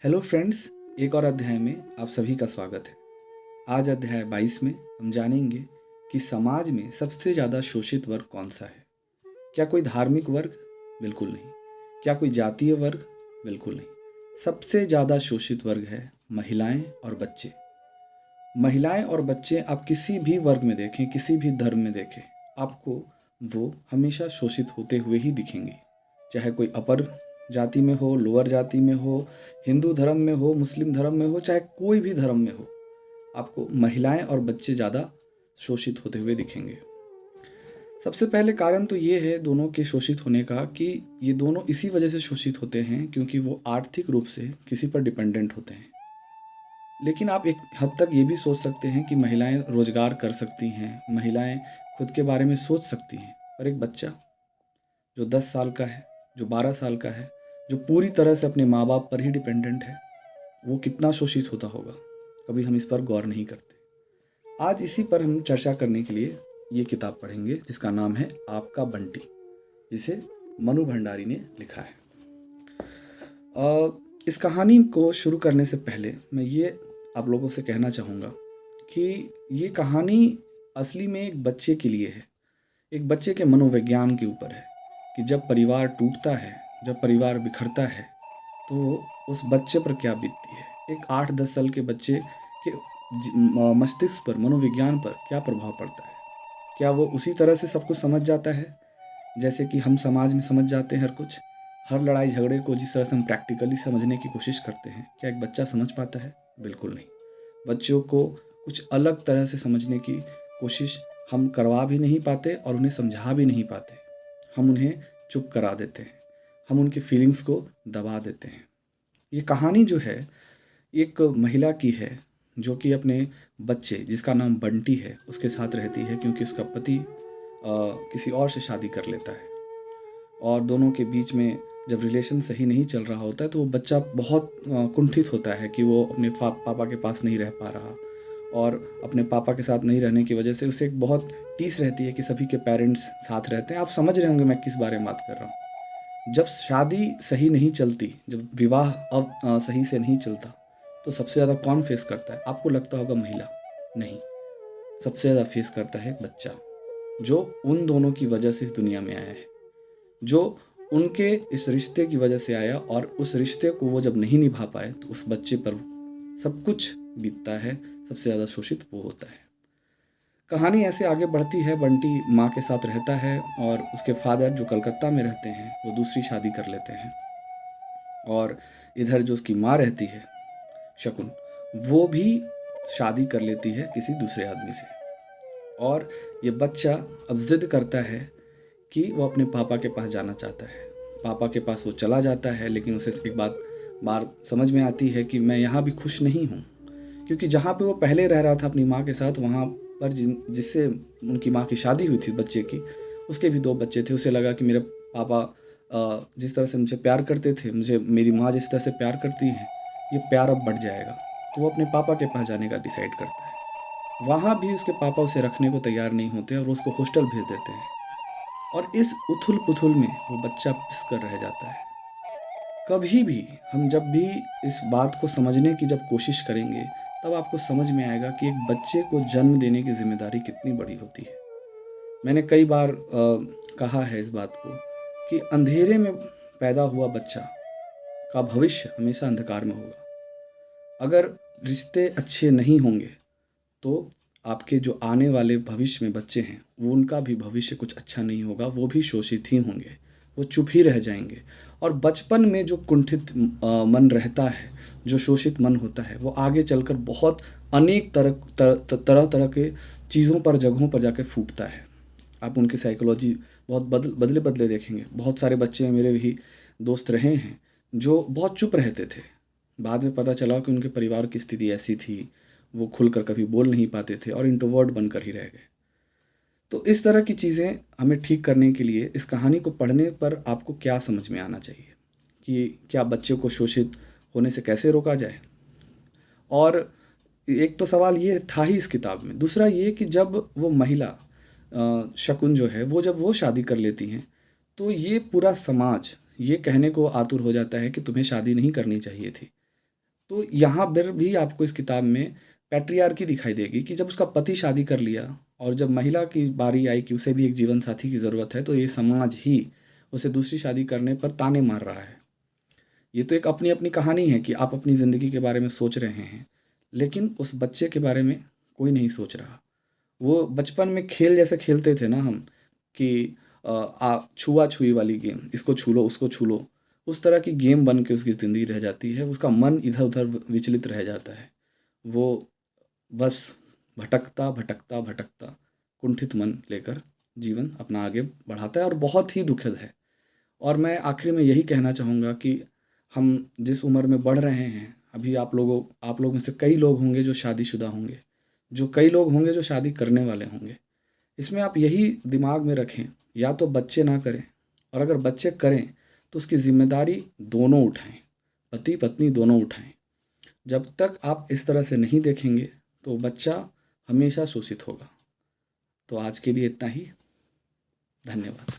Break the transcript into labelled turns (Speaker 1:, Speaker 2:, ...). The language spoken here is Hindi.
Speaker 1: हेलो फ्रेंड्स, एक और अध्याय में आप सभी का स्वागत है। आज अध्याय 22 में हम जानेंगे कि समाज में सबसे ज़्यादा शोषित वर्ग कौन सा है। क्या कोई धार्मिक वर्ग? बिल्कुल नहीं। क्या कोई जातीय वर्ग? बिल्कुल नहीं। सबसे ज़्यादा शोषित वर्ग है महिलाएं और बच्चे। महिलाएं और बच्चे आप किसी भी वर्ग में देखें, किसी भी धर्म में देखें, आपको वो हमेशा शोषित होते हुए ही दिखेंगे। चाहे कोई अपर जाति में हो, लोअर जाति में हो, हिंदू धर्म में हो, मुस्लिम धर्म में हो, चाहे कोई भी धर्म में हो, आपको महिलाएं और बच्चे ज़्यादा शोषित होते हुए दिखेंगे। सबसे पहले कारण तो ये है दोनों के शोषित होने का कि ये दोनों इसी वजह से शोषित होते हैं क्योंकि वो आर्थिक रूप से किसी पर डिपेंडेंट होते हैं। लेकिन आप एक हद तक ये भी सोच सकते हैं कि महिलाएं रोजगार कर सकती हैं, महिलाएं खुद के बारे में सोच सकती हैं, पर एक बच्चा जो 10 साल का है, जो 12 साल का है, जो पूरी तरह से अपने माँ बाप पर ही डिपेंडेंट है, वो कितना शोषित होता होगा, कभी हम इस पर गौर नहीं करते। आज इसी पर हम चर्चा करने के लिए ये किताब पढ़ेंगे जिसका नाम है आपका बंटी, जिसे मनु भंडारी ने लिखा है। इस कहानी को शुरू करने से पहले मैं ये आप लोगों से कहना चाहूँगा कि ये कहानी असली में एक बच्चे के लिए है, एक बच्चे के मनोविज्ञान के ऊपर है कि जब परिवार टूटता है, जब परिवार बिखरता है, तो उस बच्चे पर क्या बीतती है। एक 8-10 साल के बच्चे के मस्तिष्क पर, मनोविज्ञान पर क्या प्रभाव पड़ता है। क्या वो उसी तरह से सब कुछ समझ जाता है जैसे कि हम समाज में समझ जाते हैं हर कुछ? हर लड़ाई झगड़े को जिस तरह से हम प्रैक्टिकली समझने की कोशिश करते हैं, क्या एक बच्चा समझ पाता है? बिल्कुल नहीं। बच्चों को कुछ अलग तरह से समझने की कोशिश हम करवा भी नहीं पाते और उन्हें समझा भी नहीं पाते। हम उन्हें चुप करा देते हैं, हम उनकी फीलिंग्स को दबा देते हैं। ये कहानी जो है एक महिला की है जो कि अपने बच्चे जिसका नाम बंटी है उसके साथ रहती है क्योंकि उसका पति किसी और से शादी कर लेता है और दोनों के बीच में जब रिलेशन सही नहीं चल रहा होता है तो वो बच्चा बहुत कुंठित होता है कि वो अपने पापा के पास नहीं रह पा रहा और अपने पापा के साथ नहीं रहने की वजह से उसे एक बहुत टीस रहती है कि सभी के पेरेंट्स साथ रहते हैं। आप समझ रहे होंगे मैं किस बारे में बात कर रहा हूँ। जब शादी सही नहीं चलती, जब विवाह अब सही से नहीं चलता, तो सबसे ज़्यादा कौन फेस करता है? आपको लगता होगा महिला, नहीं, सबसे ज़्यादा फेस करता है बच्चा, जो उन दोनों की वजह से इस दुनिया में आया है, जो उनके इस रिश्ते की वजह से आया और उस रिश्ते को वो जब नहीं निभा पाए तो उस बच्चे पर सब कुछ बीतता है। सबसे ज़्यादा शोषित वो होता है। कहानी ऐसे आगे बढ़ती है। बंटी माँ के साथ रहता है और उसके फादर जो कलकत्ता में रहते हैं वो दूसरी शादी कर लेते हैं और इधर जो उसकी माँ रहती है शकुन, वो भी शादी कर लेती है किसी दूसरे आदमी से। और ये बच्चा अब जिद करता है कि वो अपने पापा के पास जाना चाहता है। पापा के पास वो चला जाता है लेकिन उसे एक बार समझ में आती है कि मैं यहाँ भी खुश नहीं हूँ, क्योंकि जहाँ पे वो पहले रह रहा था अपनी माँ के साथ, वहाँ पर जिससे उनकी माँ की शादी हुई थी बच्चे की, उसके भी 2 बच्चे थे। उसे लगा कि मेरे पापा जिस तरह से मुझे प्यार करते थे, मुझे मेरी माँ जिस तरह से प्यार करती हैं, ये प्यार अब बढ़ जाएगा। तो वो अपने पापा के पास जाने का डिसाइड करता है। वहाँ भी उसके पापा उसे रखने को तैयार नहीं होते और उसको हॉस्टल भेज देते हैं और इस उथल-पुथल में वो बच्चा पिस कर रह जाता है। कभी भी हम जब भी इस बात को समझने की जब कोशिश करेंगे, तब आपको समझ में आएगा कि एक बच्चे को जन्म देने की ज़िम्मेदारी कितनी बड़ी होती है। मैंने कई बार कहा है इस बात को कि अंधेरे में पैदा हुआ बच्चा का भविष्य हमेशा अंधकार में होगा। अगर रिश्ते अच्छे नहीं होंगे तो आपके जो आने वाले भविष्य में बच्चे हैं, वो उनका भी भविष्य कुछ अच्छा नहीं होगा, वो भी शोषित ही होंगे, वो चुप ही रह जाएँगे। और बचपन में जो कुंठित मन रहता है, जो शोषित मन होता है, वो आगे चलकर बहुत अनेक तरह के चीज़ों पर, जगहों पर जाके फूटता है। आप उनकी साइकोलॉजी बहुत बदले-बदले देखेंगे। बहुत सारे बच्चे मेरे भी दोस्त रहे हैं, जो बहुत चुप रहते थे। बाद में पता चला कि उनके परिवार की स्थिति ऐसी थी, वो खुलकर कभी बोल नहीं पाते थे और इंट्रोवर्ट बनकर ही रह गए। तो इस तरह की चीज़ें हमें ठीक करने के लिए इस कहानी को पढ़ने पर आपको क्या समझ में आना चाहिए कि क्या बच्चे को शोषित होने से कैसे रोका जाए? और एक तो सवाल ये था ही इस किताब में। दूसरा ये कि जब वो महिला शकुन जो है, वो जब वो शादी कर लेती हैं, तो ये पूरा समाज ये कहने को आतुर हो जाता है कि तुम्हें शादी नहीं करनी चाहिए थी। तो यहाँ पर भी आपको इस किताब में पैट्रियार्की दिखाई देगी कि जब उसका पति शादी कर लिया और जब महिला की बारी आई कि उसे भी एक जीवन साथी की ज़रूरत है, तो ये समाज ही उसे दूसरी शादी करने पर ताने मार रहा है। ये तो एक अपनी अपनी कहानी है कि आप अपनी ज़िंदगी के बारे में सोच रहे हैं, लेकिन उस बच्चे के बारे में कोई नहीं सोच रहा। वो बचपन में खेल जैसे खेलते थे ना हम, कि छुआ-छुई वाली गेम, इसको छू लो, उसको छू लो, उस तरह की गेम बन के उसकी ज़िंदगी रह जाती है। उसका मन इधर-उधर विचलित रह जाता है। वो बस भटकता, भटकता, भटकता, कुंठित मन लेकर जीवन अपना आगे बढ़ाता है और बहुत ही दुखद है। और मैं आखिर में यही कहना चाहूँगा कि हम जिस उम्र में बढ़ रहे हैं, अभी आप लोग में से कई लोग होंगे जो शादीशुदा होंगे, जो कई लोग होंगे जो शादी करने वाले होंगे। इसमें आप यही दिमाग में रखें, या तो बच्चे ना करें, और अगर बच्चे करें तो उसकी ज़िम्मेदारी दोनों उठाएँ, पति-पत्नी दोनों उठाएँ। जब तक आप इस तरह से नहीं देखेंगे, तो बच्चा हमेशा शोषित होगा। तो आज के लिए इतना ही। धन्यवाद।